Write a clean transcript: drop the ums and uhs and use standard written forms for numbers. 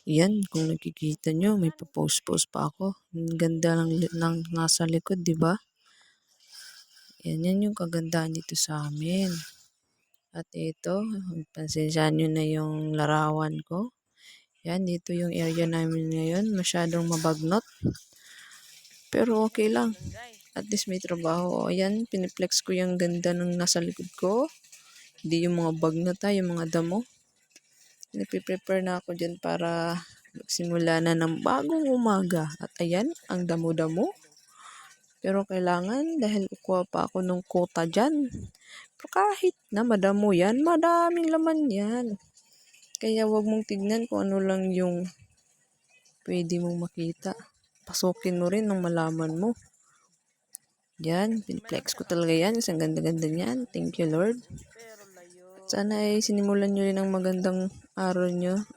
Yan, kung nakikita nyo, may pa-post-post pa ako. Ang ganda ng nasa likod, di ba? Yan yung kagandahan dito sa amin. At ito, pansensyahan nyo na yung larawan ko. Yan, dito yung area namin ngayon. Masyadong mabagnot. Pero okay lang. At least may trabaho. Ayan, piniplex ko yung ganda ng nasa likod ko. Hindi yung mga bagnot yung mga damo. Nagpe-prepare na ako dyan para magsimula na ng bagong umaga. At ayan, ang damo-damo. Pero kailangan, dahil kukuha pa ako ng quota dyan. Pero kahit na madamo yan, madaming laman yan. Kaya wag mong tignan kung ano lang yung pwede mong makita. Pasukin mo rin ng malaman mo. Yan, piniplex ko talaga yan. Isang ganda-ganda niyan. Thank you, Lord. At sana ay sinimulan nyo rin ang magandang araw nyo.